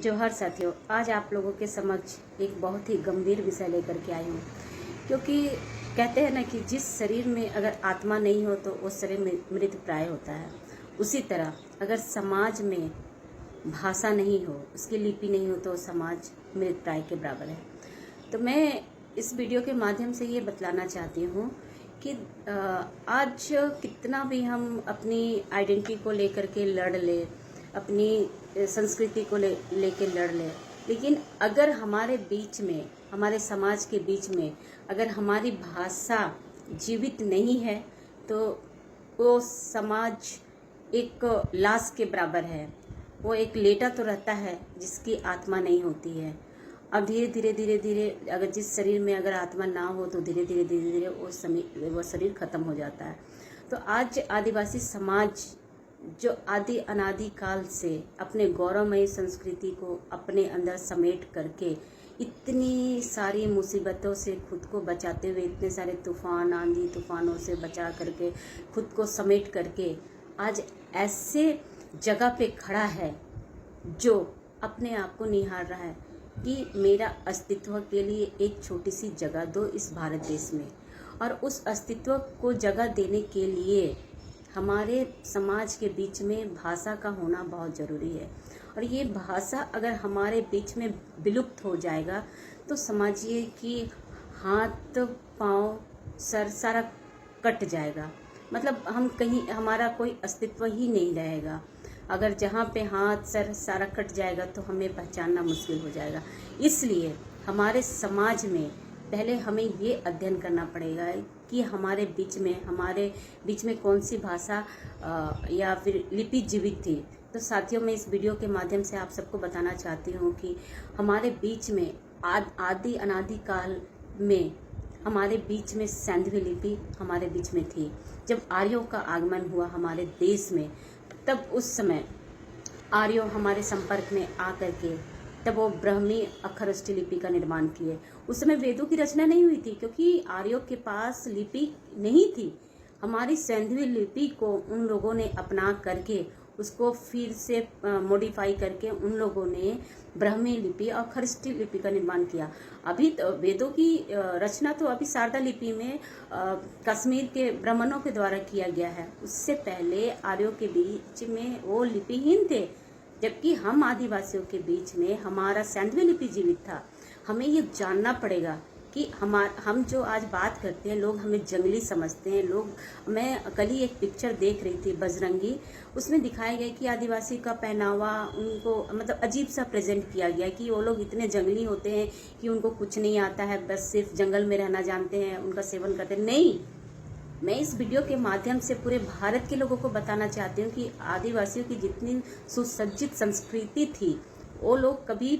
जोहार साथियों, आज आप लोगों के समक्ष एक बहुत ही गंभीर विषय लेकर के आई हूँ। क्योंकि कहते हैं ना कि जिस शरीर में अगर आत्मा नहीं हो तो वो शरीर मृत प्राय होता है। उसी तरह अगर समाज में भाषा नहीं हो, उसकी लिपि नहीं हो तो समाज मृत प्राय के बराबर है। तो मैं इस वीडियो के माध्यम से ये बतलाना चाहती हूँ कि आज कितना भी हम अपनी आइडेंटिटी को लेकर के लड़ ले, अपनी संस्कृति को लेके लड़ ले, लेकिन अगर हमारे बीच में, हमारे समाज के बीच में अगर हमारी भाषा जीवित नहीं है तो वो समाज एक लाश के बराबर है। वो एक लेटा तो रहता है जिसकी आत्मा नहीं होती है। अब धीरे धीरे अगर जिस शरीर में अगर आत्मा ना हो तो धीरे धीरे वो शरीर खत्म हो जाता है। तो आज आदिवासी समाज जो आदि अनादि काल से अपने गौरवमयी संस्कृति को अपने अंदर समेट करके इतनी सारी मुसीबतों से खुद को बचाते हुए, इतने सारे तूफान, आंधी तूफानों से बचा करके खुद को समेट करके आज ऐसे जगह पे खड़ा है जो अपने आप को निहार रहा है कि मेरा अस्तित्व के लिए एक छोटी सी जगह दो इस भारत देश में। और उस अस्तित्व को जगह देने के लिए हमारे समाज के बीच में भाषा का होना बहुत ज़रूरी है। और ये भाषा अगर हमारे बीच में विलुप्त हो जाएगा तो समझिए कि हाथ पाँव सर सारा कट जाएगा। मतलब हम कहीं, हमारा कोई अस्तित्व ही नहीं रहेगा। अगर जहाँ पे हाथ सर सारा कट जाएगा तो हमें पहचानना मुश्किल हो जाएगा। इसलिए हमारे समाज में पहले हमें ये अध्ययन करना पड़ेगा कि हमारे बीच में कौन सी भाषा या फिर लिपि जीवित थी। तो साथियों, मैं इस वीडियो के माध्यम से आप सबको बताना चाहती हूँ कि हमारे बीच में आदि अनादि काल में हमारे बीच में सैंधवी लिपि हमारे बीच में थी। जब आर्यों का आगमन हुआ हमारे देश में, तब उस समय आर्यों हमारे संपर्क में आ करके तब वो ब्राह्मी अक्षर लिपि का निर्माण किए। उस समय वेदों की रचना नहीं हुई थी क्योंकि आर्यों के पास लिपि नहीं थी। हमारी सैंधवी लिपि को उन लोगों ने अपना करके उसको फिर से मॉडिफाई करके उन लोगों ने ब्राह्मी लिपि और खरष्टी लिपि का निर्माण किया। अभी तो वेदों की रचना तो अभी शारदा लिपि में कश्मीर के ब्राह्मणों के द्वारा किया गया है। उससे पहले आर्यों के बीच में वो लिपिहीन थे, जबकि हम आदिवासियों के बीच में हमारा सैंधवी लिपि जीवित था। हमें ये जानना पड़ेगा कि हम जो आज बात करते हैं, लोग हमें जंगली समझते हैं। मैं कल ही एक पिक्चर देख रही थी बजरंगी, उसमें दिखाया गया कि आदिवासी का पहनावा उनको मतलब अजीब सा प्रेजेंट किया गया कि वो लोग इतने जंगली होते हैं कि उनको कुछ नहीं आता है, बस सिर्फ जंगल में रहना जानते हैं, उनका सेवन करते हैं। नहीं, मैं इस वीडियो के माध्यम से पूरे भारत के लोगों को बताना चाहती हूँ कि आदिवासियों की जितनी सुसज्जित संस्कृति थी, वो लोग कभी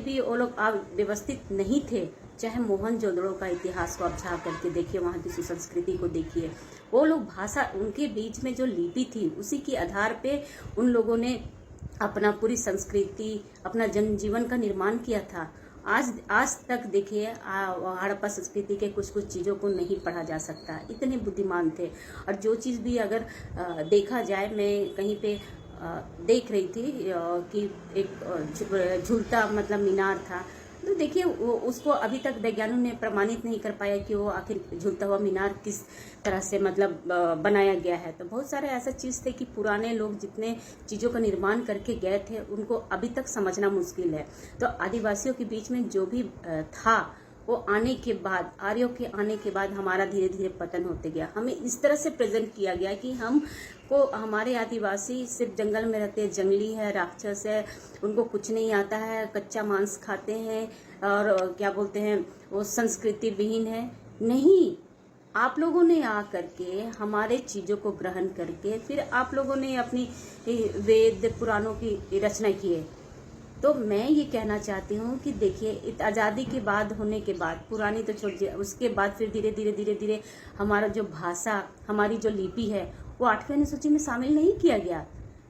भी वो लोग व्यवस्थित नहीं थे। चाहे मोहनजोदड़ो का इतिहास को आप झाँक करके देखिए, वहाँ की सुसंस्कृति को देखिए। वो लोग भाषा, उनके बीच में जो लिपि थी उसी के आधार पे उन लोगों ने अपना पूरी संस्कृति, अपना जनजीवन का निर्माण किया था। आज तक देखिए हड़प्पा संस्कृति के कुछ चीज़ों को नहीं पढ़ा जा सकता, इतने बुद्धिमान थे। और जो चीज़ भी अगर देखा जाए, मैं कहीं पे देख रही थी कि एक झूलता मतलब मीनार था, तो देखिए वो उसको अभी तक वैज्ञानिकों ने प्रमाणित नहीं कर पाया कि वो आखिर झूलता हुआ मीनार किस तरह से मतलब बनाया गया है। तो बहुत सारे ऐसा चीज़ थे कि पुराने लोग जितने चीज़ों का निर्माण करके गए थे उनको अभी तक समझना मुश्किल है। तो आदिवासियों के बीच में जो भी था वो आने के बाद, आर्यों के आने के बाद हमारा धीरे धीरे पतन होते गया। हमें इस तरह से प्रेजेंट किया गया कि हमारे आदिवासी सिर्फ जंगल में रहते हैं, जंगली है, राक्षस है, उनको कुछ नहीं आता है, कच्चा मांस खाते हैं और क्या बोलते हैं वो संस्कृति विहीन है। नहीं, आप लोगों ने आ करके हमारे चीज़ों को ग्रहण करके फिर आप लोगों ने अपनी वेद पुराणों की रचना की है। तो मैं ये कहना चाहती हूँ कि देखिए, आज़ादी के बाद होने के बाद, पुरानी तो छोड़िए, उसके बाद फिर धीरे धीरे हमारा जो भाषा, हमारी जो लिपि है वो 8वीं अनुसूची में शामिल नहीं किया गया।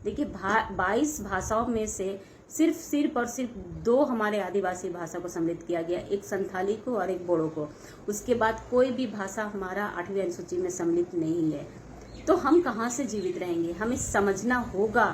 देखिए 22 भाषाओं में से सिर्फ और सिर्फ 2 हमारे आदिवासी भाषा को सम्मिलित किया गया, एक संथाली को और एक बोडो को। उसके बाद कोई भी भाषा हमारा 8वीं अनुसूची में सम्मिलित नहीं है। तो हम कहाँ से जीवित रहेंगे? हमें समझना होगा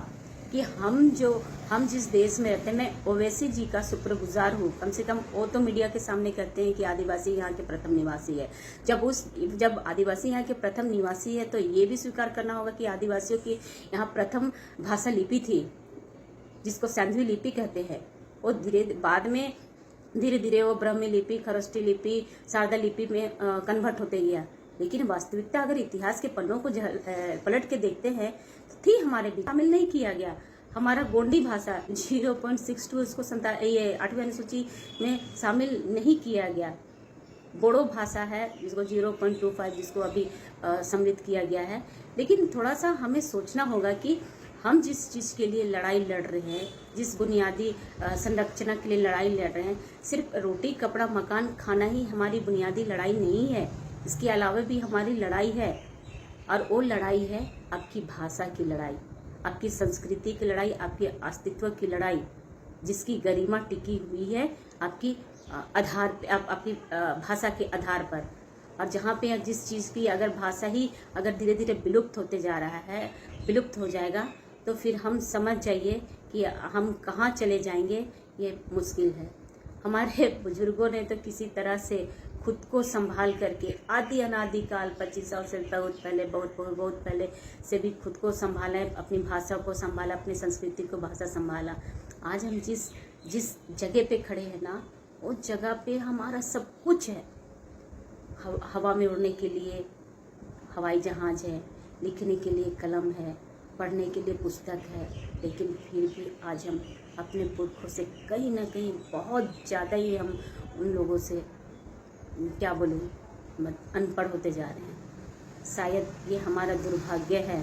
कि हम जिस देश में रहते हैं, मैं ओवैसी जी का शुक्रगुजार हूँ। कम से कम वो तो मीडिया के सामने कहते हैं कि आदिवासी यहाँ के प्रथम निवासी है। जब आदिवासी यहाँ के प्रथम निवासी है तो ये भी स्वीकार करना होगा कि आदिवासियों की यहाँ प्रथम भाषा लिपि थी, जिसको सैंधवी लिपि कहते हैं। वो बाद में धीरे धीरे वो ब्राह्मी लिपि, खरोष्टी लिपि, शारदा लिपि में कन्वर्ट होते गया। लेकिन वास्तविकता अगर इतिहास के पन्नों को पलट के देखते हैं तो थी हमारे बीच, शामिल नहीं किया गया। हमारा गोंडी भाषा 0.62 इसको 8वीं अनुसूची में शामिल नहीं किया गया। बोडो भाषा है जिसको 0.25 जिसको अभी सम्मिलित किया गया है। लेकिन थोड़ा सा हमें सोचना होगा कि हम जिस चीज़ के लिए लड़ाई लड़ रहे हैं, जिस बुनियादी संरचना के लिए लड़ाई लड़ रहे हैं, सिर्फ रोटी कपड़ा मकान खाना ही हमारी बुनियादी लड़ाई नहीं है। इसके अलावा भी हमारी लड़ाई है, और वो लड़ाई है आपकी भाषा की लड़ाई, आपकी संस्कृति की लड़ाई, आपके अस्तित्व की लड़ाई, जिसकी गरिमा टिकी हुई है आपकी आपकी भाषा के आधार पर। और जहाँ पे जिस चीज़ की अगर भाषा ही अगर धीरे धीरे विलुप्त होते जा रहा है, विलुप्त हो जाएगा, तो फिर हम समझ जाइए कि हम कहाँ चले जाएंगे, ये मुश्किल है। हमारे बुजुर्गों ने तो किसी तरह से खुद को संभाल करके आदि अनादिकाल 2500 से बहुत पहले से भी खुद को संभाला, अपनी भाषा को संभाला, अपनी संस्कृति को भाषा संभाला। आज हम जिस जगह पे खड़े हैं ना, उस जगह पे हमारा सब कुछ है। हवा में उड़ने के लिए हवाई जहाज है, लिखने के लिए कलम है, पढ़ने के लिए पुस्तक है, लेकिन फिर भी आज हम अपने पुरखों से कहीं ना कहीं बहुत ज़्यादा ही हम उन लोगों से क्या बोलूँ अनपढ़ होते जा रहे हैं। शायद ये हमारा दुर्भाग्य है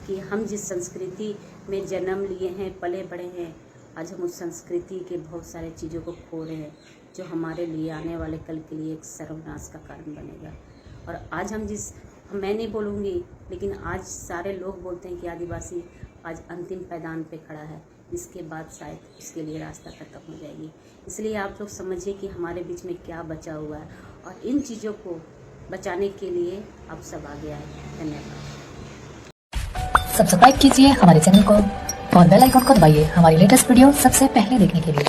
कि हम जिस संस्कृति में जन्म लिए हैं, पले बड़े हैं, आज हम उस संस्कृति के बहुत सारे चीज़ों को खो रहे हैं, जो हमारे लिए आने वाले कल के लिए एक सर्वनाश का कारण बनेगा। और आज मैं नहीं बोलूँगी, लेकिन आज सारे लोग बोलते हैं कि आदिवासी आज अंतिम पैदान पे खड़ा है। इसके बाद शायद उसके लिए रास्ता खत्म हो जाएगी। इसलिए आप लोग समझिए कि हमारे बीच में क्या बचा हुआ है, और इन चीज़ों को बचाने के लिए आप सब आगे आए। धन्यवाद। सब्सक्राइब कीजिए हमारे चैनल को और बेल आइकन को दबाइए हमारी लेटेस्ट वीडियो सबसे पहले देखने के लिए।